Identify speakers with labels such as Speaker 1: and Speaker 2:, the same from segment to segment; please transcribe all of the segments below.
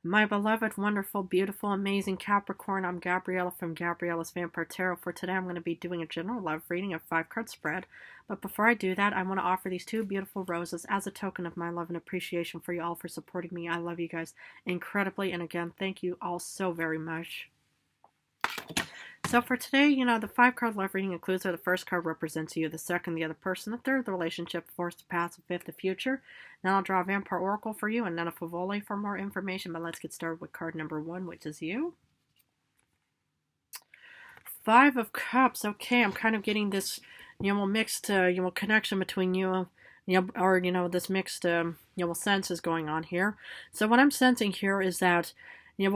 Speaker 1: My beloved, wonderful, beautiful, amazing Capricorn, I'm Gabriella from Gabriella's Vampire Tarot. For today, I'm going to be doing a general love reading, a 5-card spread. But before I do that, I want to offer these 2 beautiful roses as a token of my love and appreciation for you all for supporting me. I love you guys incredibly. And again, thank you all so very much. So for today, the 5-card love reading includes where the first card represents you, the second, the other person, the third, the relationship, the fourth, the past, the fifth, the future. Then I'll draw a Vampire Oracle for you and then a Favole for more information. But let's get started with card number 1, which is you. 5 of Cups. Okay, I'm kind of getting this, mixed, connection between you, or this mixed, senses going on here. So what I'm sensing here is that,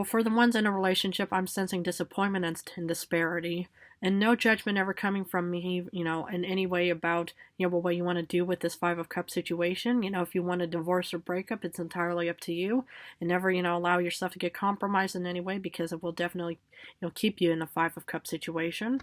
Speaker 1: for the ones in a relationship, I'm sensing disappointment and disparity, and no judgment ever coming from me, in any way about, what you want to do with this 5 of Cups situation. If you want a divorce or breakup, it's entirely up to you, and never, allow yourself to get compromised in any way, because it will definitely, keep you in the 5 of Cups situation.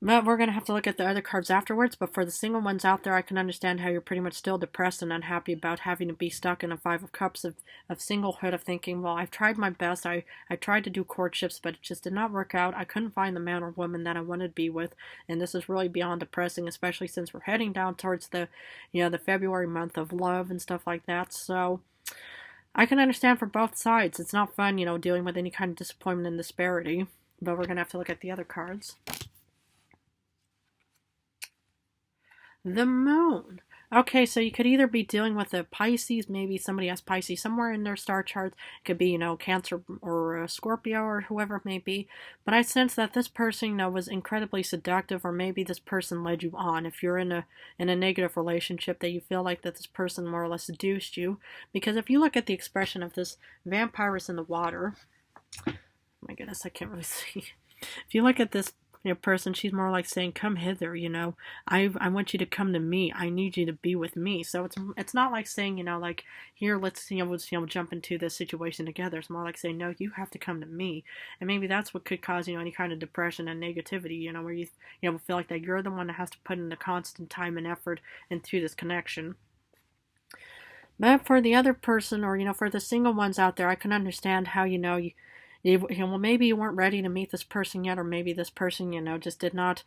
Speaker 1: But we're going to have to look at the other cards afterwards. But for the single ones out there, I can understand how you're pretty much still depressed and unhappy about having to be stuck in a 5 of Cups of singlehood, of thinking, well, I've tried my best. I tried to do courtships, but it just did not work out. I couldn't find the man or woman that I wanted to be with. And this is really beyond depressing, especially since we're heading down towards the February month of love and stuff like that. So I can understand for both sides. It's not fun, dealing with any kind of disappointment and disparity. But we're going to have to look at the other cards. The Moon. Okay, so you could either be dealing with a Pisces, maybe somebody has Pisces somewhere in their star chart. It could be, Cancer or Scorpio or whoever it may be. But I sense that this person, was incredibly seductive, or maybe this person led you on. If you're in a negative relationship, that you feel like that this person more or less seduced you. Because if you look at the expression of this vampirus in the water, oh my goodness, I can't really see. If you look at this person, she's more like saying, come hither, I want you to come to me, I need you to be with me. So it's not like saying, like, here, let's we'll jump into this situation together. It's more like saying, no, you have to come to me. And maybe that's what could cause any kind of depression and negativity, where you feel like that you're the one that has to put in the constant time and effort into this connection. But for the other person, or for the single ones out there, I can understand how well, maybe you weren't ready to meet this person yet, or maybe this person, just did not,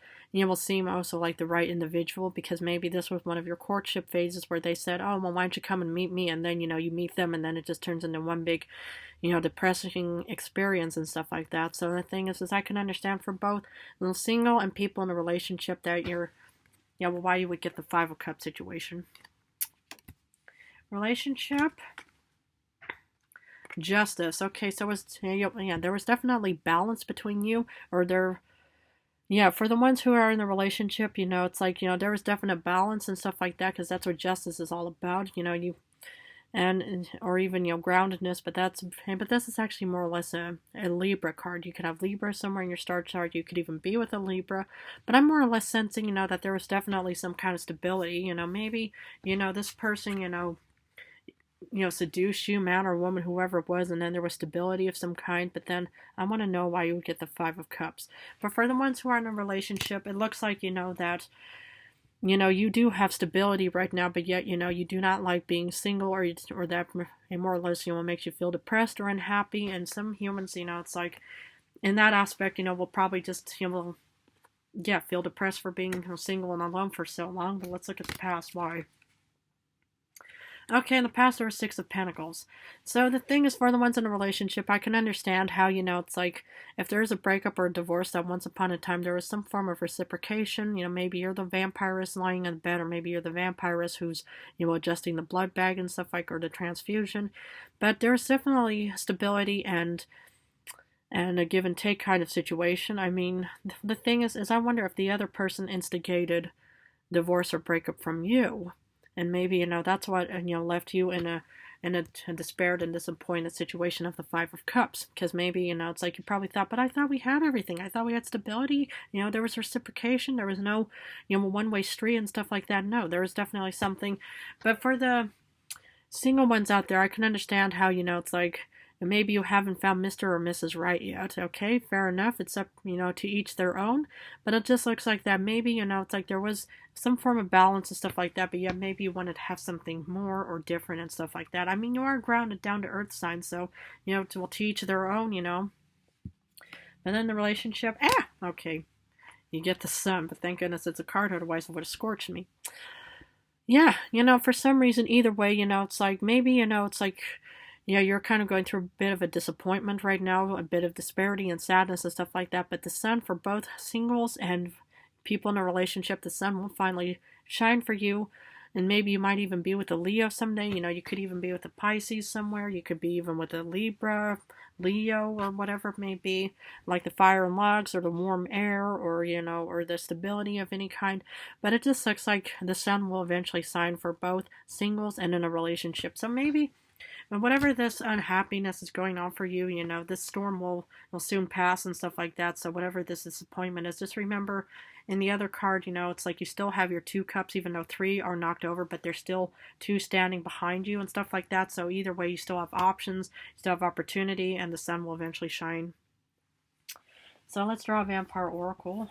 Speaker 1: seem also like the right individual, because maybe this was one of your courtship phases where they said, oh, well, why don't you come and meet me? And then, you meet them, and then it just turns into one big, depressing experience and stuff like that. So the thing is I can understand for both the single and people in a relationship that you're, why you would get the 5 of Cups situation. Relationship. Justice. Okay, so there was definitely balance between you, or for the ones who are in the relationship, it's like, there was definite balance and stuff like that, because that's what justice is all about, or even, groundedness, but this is actually more or less a Libra card. You could have Libra somewhere in your star chart, you could even be with a Libra, but I'm more or less sensing, that there was definitely some kind of stability, maybe, this person, seduce you, man or woman, whoever it was, and then there was stability of some kind. But then I want to know why you would get the 5 of Cups. But for the ones who are in a relationship, it looks like, that, you do have stability right now, but yet, you do not like being single, or that more or less, makes you feel depressed or unhappy. And some humans, it's like, in that aspect, will probably just, feel depressed for being single and alone for so long. But let's look at the past. Why? Okay, in the past there was 6 of Pentacles. So the thing is, for the ones in a relationship, I can understand how, it's like, if there is a breakup or a divorce, that once upon a time there was some form of reciprocation. Maybe you're the vampirist lying in bed, or maybe you're the vampirist who's, adjusting the blood bag and stuff like, or the transfusion. But there's definitely stability and a give and take kind of situation. I mean, the thing is I wonder if the other person instigated divorce or breakup from you. And maybe, that's what, left you in a despaired and disappointed situation of the 5 of Cups. Because maybe, it's like you probably thought, but I thought we had everything. I thought we had stability. There was reciprocation. There was no, one-way street and stuff like that. No, there was definitely something. But for the single ones out there, I can understand how, it's like, And maybe you haven't found Mr. or Mrs. Right yet. Okay, fair enough. It's up, to each their own. But it just looks like that maybe, it's like there was some form of balance and stuff like that. But yeah, maybe you wanted to have something more or different and stuff like that. I mean, you are grounded down to earth sign. So, to each their own. And then the relationship, okay. You get the sun, but thank goodness it's a card, otherwise it would have scorched me. Yeah, for some reason, either way, it's like maybe, it's like, you're kind of going through a bit of a disappointment right now, a bit of disparity and sadness and stuff like that. But the sun for both singles and people in a relationship, the sun will finally shine for you. And maybe you might even be with a Leo someday. You could even be with a Pisces somewhere. You could be even with a Libra, Leo, or whatever it may be, like the fire and logs or the warm air, or or the stability of any kind. But it just looks like the sun will eventually shine for both singles and in a relationship. So maybe whatever this unhappiness is going on for you, this storm will soon pass and stuff like that. So whatever this disappointment is, just remember in the other card, it's like you still have your 2 cups, even though 3 are knocked over, but there's still 2 standing behind you and stuff like that. So either way, you still have options, you still have opportunity, and the sun will eventually shine. So let's draw a Vampire Oracle.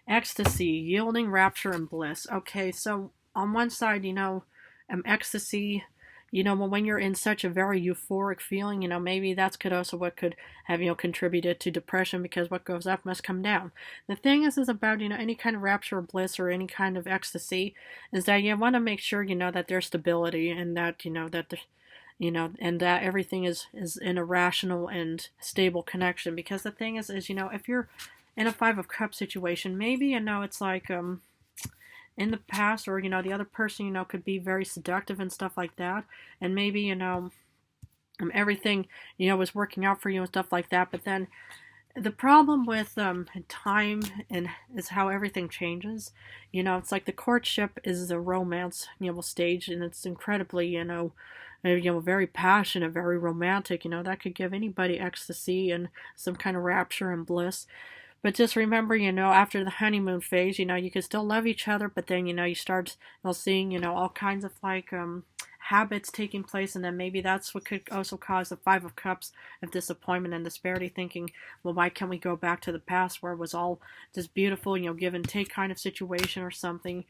Speaker 1: Ecstasy, yielding, rapture, and bliss. Okay, so on one side, ecstasy, when you're in such a very euphoric feeling, maybe that's what could have, contributed to depression, because what goes up must come down. The thing is about, any kind of rapture or bliss or any kind of ecstasy is that you want to make sure, that there's stability and that, and that everything is in a rational and stable connection. Because the thing is, if you're in a 5 of Cups situation, maybe, it's like, in the past, or, the other person, could be very seductive and stuff like that. And maybe, everything, was working out for you and stuff like that. But then the problem with time and is how everything changes. It's like the courtship is a romance, stage, and it's incredibly, very passionate, very romantic. That could give anybody ecstasy and some kind of rapture and bliss. But just remember, after the honeymoon phase, you can still love each other, but then, you start seeing, all kinds of like habits taking place, and then maybe that's what could also cause the 5 of Cups of disappointment and disparity, thinking, well, why can't we go back to the past where it was all just beautiful, give and take kind of situation or something.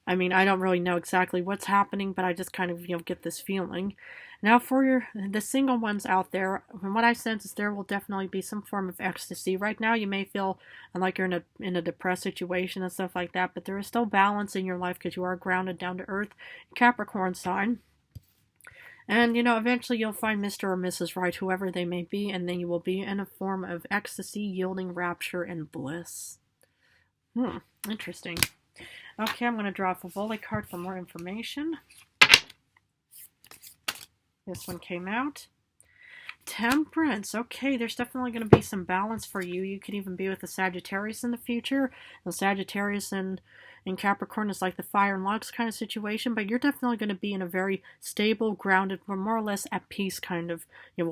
Speaker 1: I mean, I don't really know exactly what's happening, but I just kind of, get this feeling. Now, for the single ones out there, from what I sense is there will definitely be some form of ecstasy. Right now, you may feel like you're in a depressed situation and stuff like that, but there is still balance in your life because you are grounded down to earth, Capricorn sign. And, eventually you'll find Mr. or Mrs. Right, whoever they may be, and then you will be in a form of ecstasy, yielding, rapture, and bliss. Interesting. Okay, I'm going to draw a Favoli card for more information. This one came out. Temperance. Okay, there's definitely going to be some balance for you. You could even be with a Sagittarius in the future. The Sagittarius in Capricorn is like the fire and logs kind of situation, but you're definitely going to be in a very stable, grounded, more or less at peace kind of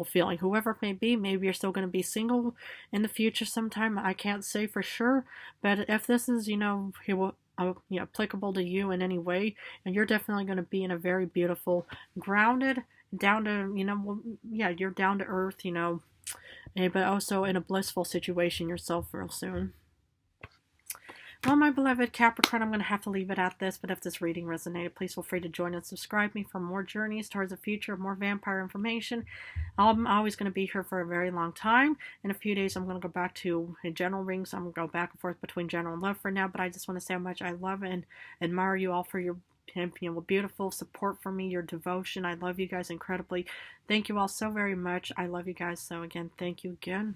Speaker 1: feeling. Whoever it may be, maybe you're still going to be single in the future sometime. I can't say for sure, but if this is, applicable to you in any way, and you're definitely going to be in a very beautiful, grounded, down to, you're down to earth, but also in a blissful situation yourself real soon. Well, my beloved Capricorn, I'm going to have to leave it at this, but if this reading resonated, please feel free to join and subscribe me for more journeys towards the future, more vampire information. I'm always going to be here for a very long time. In a few days, I'm going to go back to general rings. I'm going to go back and forth between general and love for now, but I just want to say how much I love and admire you all for your beautiful support for me, your devotion. I love you guys incredibly. Thank you all so very much. I love you guys. So again, thank you again.